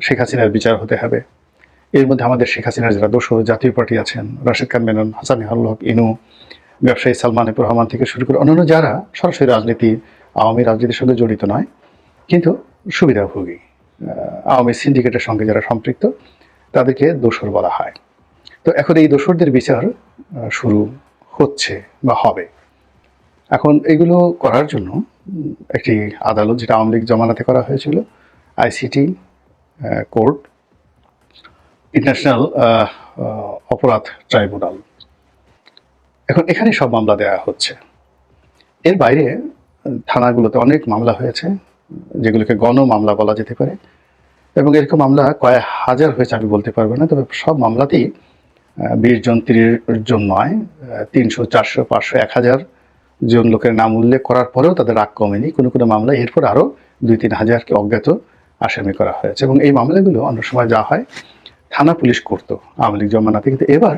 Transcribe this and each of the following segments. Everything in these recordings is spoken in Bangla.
শেখ হাসিনার বিচার হতে হবে। এর মধ্যে আমাদের শেখ হাসিনার যারা দোসর জাতীয় পার্টি আছেন, রাশেদ খান মেনন, হাসান নিহাল হক ইনু, ব্যবসায়ী সালমান এফ রহমান থেকে শুরু করে অন্যান্য যারা সরাসরি রাজনীতি, আওয়ামী রাজনীতির সঙ্গে জড়িত নয় কিন্তু সুবিধাভোগী, আওয়ামী সিন্ডিকেটের সঙ্গে যারা সম্পৃক্ত, তাদেরকে দোসর বলা হয়। তো এখন এই দোসরদের বিচার শুরু হচ্ছে বা হবে। এখন এগুলো করার জন্য একটি আদালত, যেটা আওয়ামী লীগ জমানাতে করা হয়েছিল, আইসিটি কোর্ট, ইন্টারন্যাশনাল অপরাধ ট্রাইব্যুনাল, এখন এখানে সব মামলা দেওয়া হচ্ছে। এর বাইরে থানাগুলোতে অনেক মামলা হয়েছে, যেগুলোকে গণ মামলা বলা যেতে পারে, এবং এরকম মামলা কয়েক হাজার হয়েছে আমি বলতে পারবো না, তবে সব মামলাতেই 20 জন 30 জন নয়, 300, 400, 500, 1000 জন লোকের নাম উল্লেখ করার পরেও তাদের রাগ কমেনি। কোনো কোনো মামলায় এরপর আরও 2-3 হাজারকে অজ্ঞাত আসামি করা হয়েছে। এবং এই মামলাগুলো অন্য সময় যা হয় থানা পুলিশ করতো আওয়ামী লীগ জমানাতে, কিন্তু এবার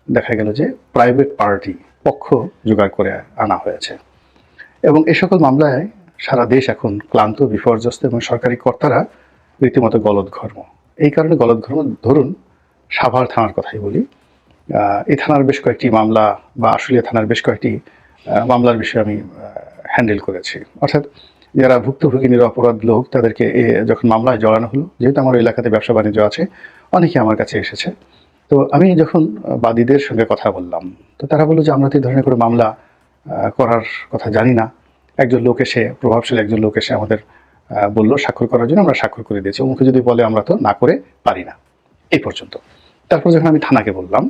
দেখা গেল যে প্রাইভেট পার্টি পক্ষ জোগাড় করে আনা হয়েছে। এবং এ সকল মামলায় সারা দেশ এখন ক্লান্ত, বিপর্যস্ত, এবং সরকারি কর্তারা রীতিমতো গলদঘর্ম। এই কারণে গলদঘর্ম, ধরুন সাভার থানার কথাই বলি, এই থানার বেশ কয়েকটি মামলা বা আশুলিয়া থানার বেশ কয়েকটি মামলার বিষয়ে আমি হ্যান্ডেল করেছি। অর্থাৎ যারা ভুক্তভোগী নিরপরাধ লোক, তাদেরকে যখন মামলায় জড়ানো হলো, যেহেতু আমার এলাকাতে ব্যবসা বাণিজ্য আছে, অনেকে আমার কাছে এসেছে। তো আমি যখন বাদীদের সঙ্গে কথা বললাম, তো তারা বললো যে আমরা তো এই ধরনের করে মামলা করার কথা জানি না। একজন লোক এসে, প্রভাবশালী একজন লোক এসে আমাদের বললো স্বাক্ষর করার জন্য, আমরা স্বাক্ষর করে দিয়েছি। মুখে যদি বলে আমরা তো না করে পারি না, এই পর্যন্ত। তারপর যখন আমি থানাকে বললাম,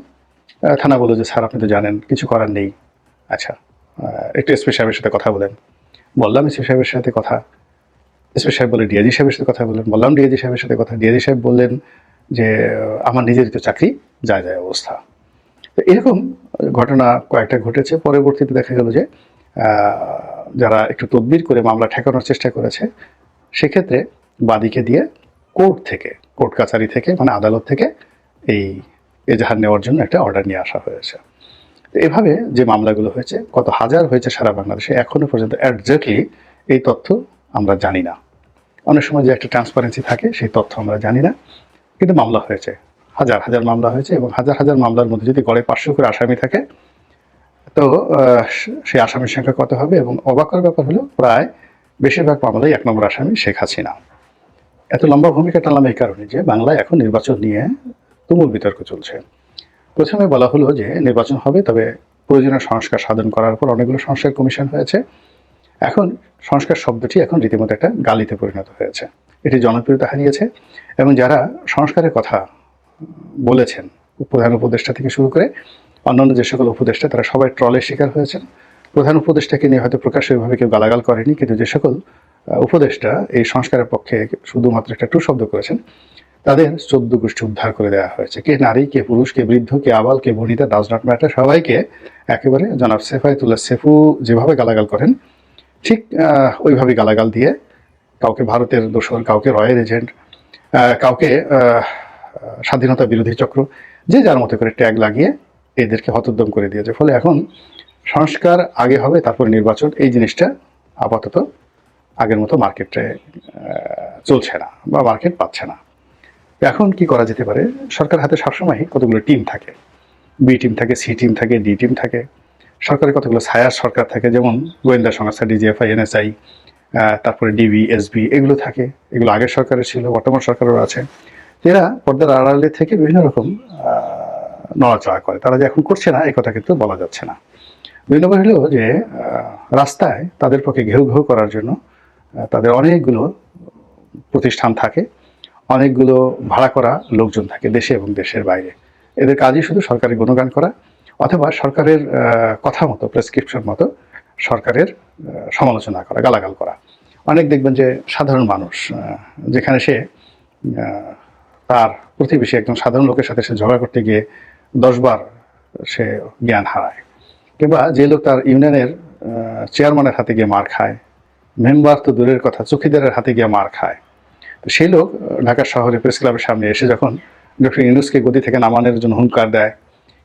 থানা বললো যে স্যার আপনি তো জানেন কিছু করার নেই। আচ্ছা, একটু এসপি সাহেবের সাথে কথা বলেন। বললাম এসপি সাহেবের সাথে কথা। এসপি সাহেব বলে ডিআইজি সাহেবের সাথে কথা বলেন। বললাম ডিআইজি সাহেবের সাথে কথা। ডিআইজি সাহেব বললেন যে আমার নিজেরই তো চাকরি, যায় যায় অবস্থা। তো এরকম ঘটনা কয়েকটা ঘটেছে। পরবর্তীতে দেখা গেল যে যারা একটু তদবির করে মামলা ঠেকানোর চেষ্টা করেছে, সেক্ষেত্রে বাদীকে দিয়ে কোর্ট কাছারি থেকে, মানে আদালত থেকে এই এজাহার নেওয়ার জন্য একটা অর্ডার নিয়ে আসা হয়েছে। তো এভাবে যে মামলাগুলো হয়েছে, কত হাজার হয়েছে সারা বাংলাদেশে, এখনো পর্যন্ত একজ্যাক্টলি এই তথ্য আমরা জানি না। অনেক সময় যে একটা ট্রান্সপারেন্সি থাকে, সেই তথ্য আমরা জানি না, কিন্তু মামলা হয়েছে, হাজার হাজার মামলা হয়েছে। এবং হাজার হাজার মামলার মধ্যে যদি গড়ে 500 করে আসামি থাকে, তো সেই আসামির সংখ্যা কত হবে? এবং অবাকের ব্যাপার হলো প্রায় বেশিরভাগ মামলায় 1 নম্বর আসামি শেখ হাসিনা। এত লম্বা ভূমিকা টানলাম এই কারণে যে বাংলায় এখন নির্বাচন নিয়ে তুমুল বিতর্ক চলছে। প্রথমে বলা হলো যে নির্বাচন হবে, তবে প্রয়োজনীয় সংস্কার সাধন করার পর অনেকগুলো সংস্কার কমিশন হয়েছে। এখন সংস্কার শব্দটি এখন রীতিমতো একটা গালিতে পরিণত হয়েছে, এটি জনপ্রিয়তা হারিয়েছে। এবং যারা সংস্কারের কথা বলেছেন, প্রধান উপদেষ্টা থেকে শুরু করে অন্যান্য যে সকল উপদেষ্টা, তারা সবাই ট্রলের শিকার হয়েছেন। প্রধান উপদেষ্টাকে নিয়ে হয়তো প্রকাশ্যে ওইভাবে কেউ গালাগাল করেনি, কিন্তু যে সকল উপদেষ্টা এই সংস্কারের পক্ষে শুধুমাত্র একটা টু শব্দ করেছেন, তাদের 14 গোষ্ঠী উদ্ধার করে দেওয়া হয়েছে। কে নারী, কে পুরুষ, কে বৃদ্ধ, কে আবাল, কে বনিতা, ডাজ নট ম্যাটার, সবাইকে একেবারে জনাব সেফায়েতুল্লাহ সেফু যেভাবে গালাগাল করেন, ঠিক ওইভাবেই গালাগাল দিয়ে কাউকে ভারতের দোসর, কাউকে রয়ের এজেন্ট, কাউকে স্বাধীনতা বিরোধী চক্র, যে যার মতো করে ট্যাগ লাগিয়ে এদেরকে হতোদ্যম করে দিয়েছে। ফলে এখন সংস্কার আগে হবে, তারপর নির্বাচন, এই জিনিসটা আপাতত আগের মতো মার্কেটে চলছে না বা মার্কেট পাচ্ছে না। এখন কি করা যেতে পারে? সরকার হাতে সবসময় কতগুলো টিম থাকে, বি টিম থাকে, সি টিম থাকে, ডি টিম থাকে। সরকারের কতগুলো ছায়ার সরকার থাকে, যেমন গোয়েন্দা সংস্থা, ডিজিএফআই, এনএসআই, তারপরে ডিবি, এসবি, এগুলো থাকে। এগুলো আগের সরকারের ছিল, বর্তমান সরকারেরও আছে। এরা পর্দার আড়ালে থেকে বিভিন্ন রকম নড়াচড়া করে। তারা যে এখন করছে না, এই কথা কিন্তু বলা যাচ্ছে না। 2 নম্বর হলো যে রাস্তায় তাদের পক্ষে ঘেউ ঘেউ করার জন্য তাদের অনেকগুলো প্রতিষ্ঠান থাকে, অনেকগুলো ভাড়া করা লোকজন থাকে দেশে এবং দেশের বাইরে। এদের কাজই শুধু সরকারি গুণগান করা, অথবা সরকারের কথা মতো, প্রেসক্রিপশন মতো সরকারের সমালোচনা করা, গালাগাল করা। অনেক দেখবেন যে সাধারণ মানুষ, যেখানে সে তার প্রতিবেশী একজন সাধারণ লোকের সাথে সে ঝগড়া করতে গিয়ে 10 বার সে জ্ঞান হারায়, কিংবা যে লোক তার ইউনিয়নের চেয়ারম্যানের হাতে গিয়ে মার খায়, মেম্বার তো দূরের কথা, চৌকিদারের হাতে গিয়ে মার খায়, তো সেই লোক ঢাকা শহরে প্রেস ক্লাবের সামনে এসে যখন ডক্টর ইউনূসকে গদি থেকে নামানোর জন্য হুঙ্কার দেয়,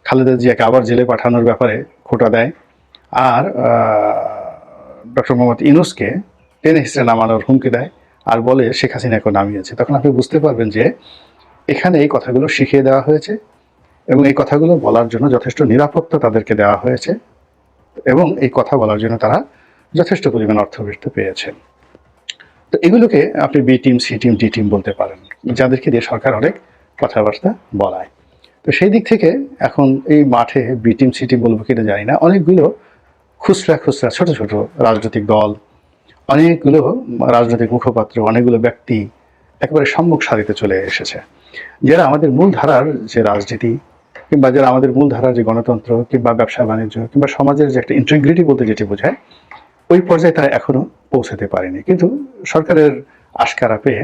খালেদা জিয়াকে আবার জেলে পাঠানোর ব্যাপারে খোঁটা দেয়, আর ডক্টর মোহাম্মদ ইউনূসকে টেনে হিসেবে নামানোর হুমকি দেয়, আর বলে শেখ হাসিনাকে নামিয়েছে, তখন আপনি বুঝতে পারবেন যে এখানে এই কথাগুলো শিখিয়ে দেওয়া হয়েছে এবং এই কথাগুলো বলার জন্য যথেষ্ট নিরাপত্তা তাদেরকে দেওয়া হয়েছে এবং এই কথা বলার জন্য তারা যথেষ্ট পরিমাণ অর্থবৃত্তি পেয়েছে। তো এগুলোকে আপনি B team, C team, D team বলতে পারেন, যাদেরকে দিয়ে সরকার অনেক কথাবার্তা বলায়। তো সেই দিক থেকে এখন এই মাঠে বি টিম, সি টিম বলবো কিনা জানি না, অনেকগুলো খুচরা খুচরা ছোট ছোট রাজনৈতিক দল, অনেকগুলো রাজনৈতিক মুখপাত্র, অনেকগুলো ব্যক্তি একেবারে সম্মুখ সারিতে চলে এসেছে, যারা আমাদের মূল ধারার যে রাজনীতি কিংবা যারা আমাদের মূল ধারার যে গণতন্ত্র কিংবা ব্যবসা বাণিজ্য কিংবা সমাজের যে একটা ইন্টিগ্রিটি বলতে যেটি বোঝায়, ওই পর্যায়ে তারা এখনো পৌঁছাতে পারেনি। কিন্তু সরকারের আশকারা পেয়ে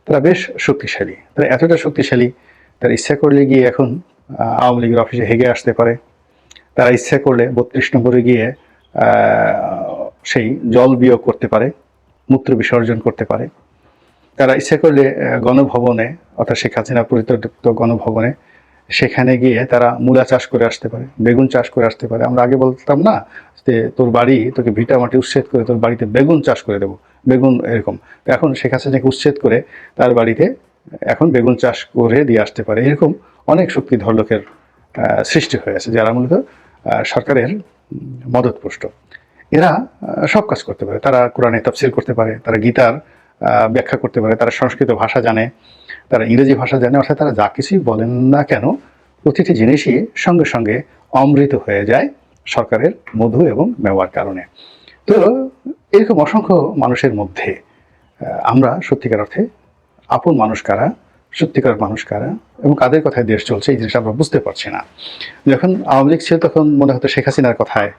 তারা বেশ শক্তিশালী। তারা এতটা শক্তিশালী, তারা ইচ্ছা করলে গিয়ে এখন আওয়ামী লীগের অফিসে হেগে আসতে পারে। তারা ইচ্ছা করলে 32 নম্বরে গিয়ে সেই জল বিয়োগ করতে পারে, মূত্র বিসর্জন করতে পারে। তারা ইচ্ছা করলে গণভবনে, অর্থাৎ শেখ হাসিনা পরিত্যক্ত গণভবনে, সেখানে গিয়ে তারা মূলা চাষ করে আসতে পারে, বেগুন চাষ করে আসতে পারে। আমরা আগে বলতাম না যে তোর বাড়ি, তোকে ভিটা মাটি উচ্ছেদ করে তোর বাড়িতে বেগুন চাষ করে দেবো, বেগুন এরকম। এখন শেখ হাসিনাকে উচ্ছেদ করে তার বাড়িতে এখন বেগুন চাষ করে দিয়ে আসতে পারে। এরকম অনেক শক্তিধর লোকের সৃষ্টি হয়েছে, যারা মূলত সরকারের মদতপুষ্ট। এরা সব কাজ করতে পারে। তারা কোরআনে তাফসীর করতে পারে, তারা গীতার ব্যাখ্যা করতে পারে, তারা সংস্কৃত ভাষা জানে, তারা ইংরেজি ভাষা জানে। অর্থাৎ তারা যা কিছুই বলেন না কেন, প্রতিটি জিনিসই সঙ্গে সঙ্গে অমৃত হয়ে যায় সরকারের মধু এবং মেওয়ার কারণে। তো এরকম অসংখ্য মানুষের মধ্যে আমরা সত্যিকার অর্থে আপন মানুষ কারা, সত্যিকার মানুষ কারা এবং কাদের কথায় দেশ চলছে, এই জিনিসটা আমরা বুঝতে পারছি না। যখন আওয়ামী লীগ ছিল তখন মনে হতো শেখ হাসিনার কথায়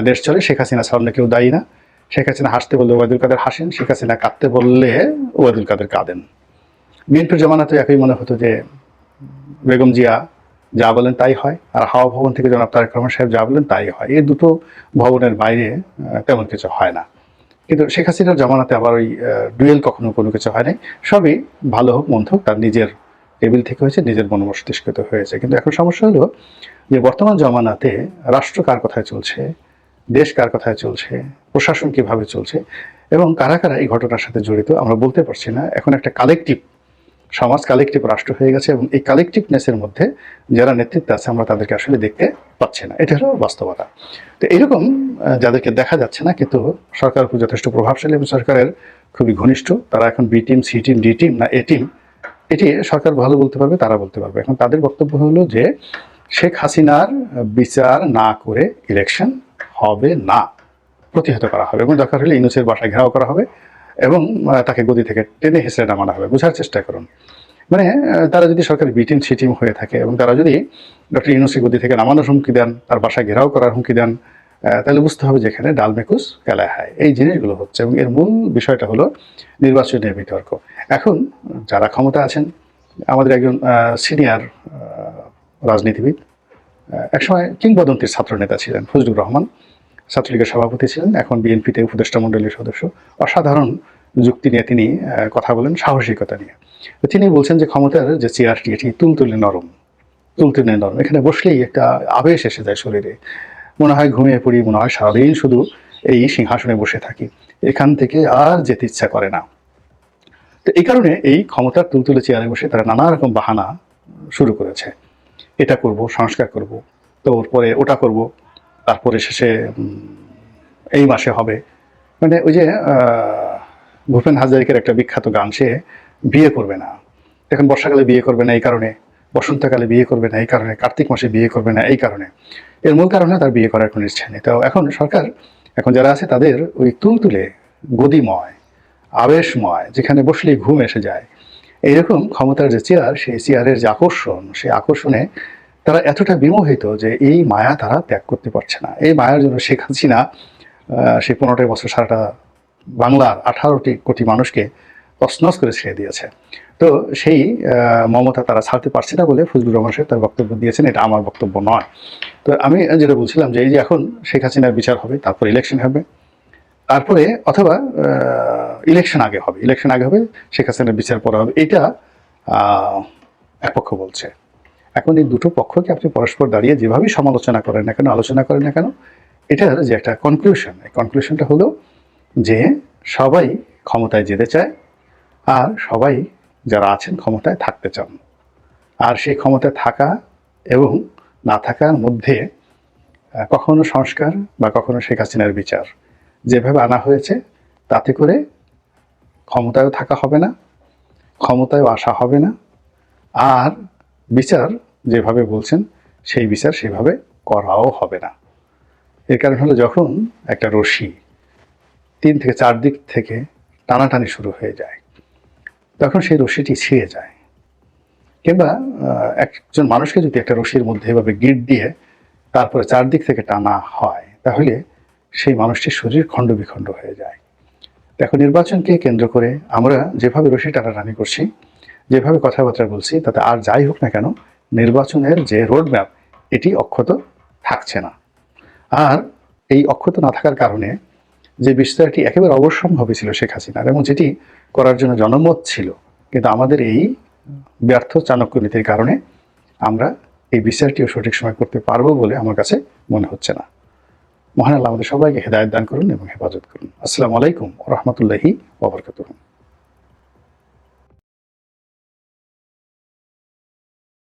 দেশ চলে, শেখ হাসিনা ছাড়া কেউ দায়ী না। শেখ হাসিনা হাসতে বললে ওবায়দুল কাদের হাসেন, শেখ হাসিনা কাঁদতে বললে ওবায়দুল কাদের কাঁদেন। বিএনপির জমানাতে একই মনে হতো যে বেগম জিয়া যা বলেন তাই হয়, আর হাওয়া ভবন থেকে জনাব তারেক রহমান সাহেব যা বলেন তাই হয়। এই দুটো ভবনের বাইরে তেমন কিছু হয় না। কিন্তু শেখ হাসিনার জমানাতে আবার ওই ডুয়েল কখনো কোনো কিছু হয় নাই। সবই ভালো হোক মন্দ হোক তার নিজের টেবিল থেকে হয়েছে, নিজের মনমস্তিষ্কৃত হয়েছে। কিন্তু এখন সমস্যা হলো যে বর্তমান জমানাতে রাষ্ট্র কার কথায় চলছে, দেশ কার কথায় চলছে, প্রশাসন কিভাবে চলছে এবং কারা কারা এই ঘটনার সাথে জড়িত আমরা বলতে পারছি না। এখন একটা কালেকটিভ সমাজ, কালেকটিভ রাষ্ট্র হয়ে গেছে এবং এই কালেকটিভনেসের মধ্যে যারা নেতৃত্বে আছে আমরা তাদেরকে আসলে দেখতে পাচ্ছি না। এটা হলো বাস্তবতা। তো এইরকম যাদেরকে দেখা যাচ্ছে না কিন্তু সরকার খুব যথেষ্ট প্রভাবশালী এবং সরকারের খুবই ঘনিষ্ঠ, তারা এখন B team, C team, D team না এ টিম, এটি সরকার ভালো বলতে পারবে, তারা বলতে পারবে। এখন তাদের বক্তব্য হলো যে শেখ হাসিনার বিচার না করে ইলেকশন হবে না, প্রতিহত করা হবে এবং দরকার হলে ইউনূসের বাসায় ঘেরাও করা হবে এবং তাকে গদি থেকে টেনে হেসড়ে নামানো হবে। বোঝার চেষ্টা করুন, মানে তারা যদি সরকারি বি টিম, সি টিম হয়ে থাকে এবং তারা যদি ডক্টর ইউনূসের গদি থেকে নামানোর হুমকি দেন, তার বাসায় ঘেরাও করার হুমকি দেন, তাহলে বুঝতে হবে যেখানে ডাল মেকুস কেলায় হয়। এই জিনিসগুলো হচ্ছে এবং এর মূল বিষয়টা হলো নির্বাচনের বিতর্ক। এখন যারা ক্ষমতা আছেন, আমাদের একজন সিনিয়র রাজনীতিবিদ, একসময় কিংবদন্তির ছাত্রনেতা ছিলেন ফজলুর রহমান, ছাত্রলীগের সভাপতি ছিলেন, এখন বিএনপিতে উপদেষ্টা মণ্ডলীর সদস্য। অসাধারণ যুক্তি নিয়ে তিনি কথা বলেন, সাহসিকতা নিয়ে। তিনি বলছেন যে ক্ষমতার যে চেয়ারটি এটি তুলতুলে নরম, তুলতুলে নরম। এখানে বসলেই একটা আবেশ এসে যায় শরীরে, মনে হয় ঘুমিয়ে পড়ি, মনে হয় সারাদিন শুধু এই সিংহাসনে বসে থাকি, এখান থেকে আর যেতে ইচ্ছা করে না। তো এই কারণে এই ক্ষমতার তুলতুলে চেয়ারে বসে তারা নানা রকম বাহানা শুরু করেছে। এটা করব, সংস্কার করব, তো পরে ওটা করব, তারপরে শেষে এই মাসে হবে। মানে ওই যে ভূপেন হাজারিকার একটা বিখ্যাত গান, সে বিয়ে করবে না, এখন বর্ষাকালে বিয়ে করবে না এই কারণে, বসন্তকালে বিয়ে করবে না এই কারণে, কার্তিক মাসে বিয়ে করবে না এই কারণে। এর মূল কারণে তার বিয়ে করার কোনো ইচ্ছা নেই। তো এখন সরকার, এখন যারা আছে তাদের ওই তুলতুলে গদিময়, আবেশময়, যেখানে বসলেই ঘুম এসে যায়, এইরকম ক্ষমতার যে চেয়ার, সেই চেয়ারের যে আকর্ষণ, সেই আকর্ষণে তারা এতটা বিমোহিত যে এই মায়া তারা ত্যাগ করতে পারছে না। এই মায়ার জন্য শেখ হাসিনা সেই 15টা বছর সারাটা বাংলার 18 কোটি মানুষকে তছনছ করে ছেড়ে দিয়েছে। তো সেই মমতা তারা ছাড়তে পারছে না বলে ফজলুর রহমান সাহেব তার বক্তব্য দিয়েছেন, এটা আমার বক্তব্য নয়। তো আমি যেটা বলছিলাম যে এই যে এখন শেখ হাসিনার বিচার হবে, তারপর ইলেকশন হবে, তারপরে অথবা ইলেকশন আগে হবে, ইলেকশন আগে হবে, শেখ হাসিনার বিচার পরে হবে, এটা এক পক্ষ বলছে। এখন এই দুটো পক্ষকে আপনি পরস্পর দাঁড়িয়ে যেভাবেই সমালোচনা করেন না কেন, আলোচনা করেন না কেন, এটার যে একটা কনক্লুশন, এই কনক্লুশনটা হলো যে সবাই ক্ষমতায় যেতে চায়, আর সবাই যারা আছেন ক্ষমতায় থাকতে চান। আর সেই ক্ষমতায় থাকা এবং না থাকার মধ্যে কখনো সংস্কার বা কখনো শেখ হাসিনার বিচার যেভাবে আনা হয়েছে, তাতে করে ক্ষমতায়ও থাকা হবে না, ক্ষমতায়ও আসা হবে না, আর বিচার যেভাবে বলছেন সেই বিচার সেভাবে করাও হবে না। এর কারণ হলো, যখন একটা রশি 3 থেকে 4 দিক থেকে টানাটানি শুরু হয়ে যায়, তখন সেই রশিটি ছিঁড়ে যায়। কিংবা একজন মানুষকে যদি একটা রশির মধ্যে এভাবে গিঁট দিয়ে তারপরে 4 দিক থেকে টানা হয়, তাহলে সেই মানুষটির শরীর খণ্ড বিখণ্ড হয়ে যায়। এখন নির্বাচনকে কেন্দ্র করে আমরা যেভাবে রশি টানাটানি করছি, যেভাবে কথাবার্তা বলছি, তাতে আর যাই হোক না কেন, নির্বাচনের যে রোডম্যাপ এটি অক্ষত থাকছে না। আর এই অক্ষত না থাকার কারণে যে বিস্তারটি একেবারে অবশ্যম্ভাবী ছিল শেখ হাসিনার, এবং যেটি করার জন্য জনমত ছিল, কিন্তু আমাদের এই ব্যর্থ চাণক্য নীতির কারণে আমরা এই বিচারটিও সঠিক সময় করতে পারবো বলে আমার কাছে মনে হচ্ছে না। মহান আল্লাহ আমাদের সবাইকে হেদায়েত দান করুন এবং হেফাজত করুন। আসসালামু আলাইকুম ওয়া রাহমাতুল্লাহি ওয়া বারাকাতুহু।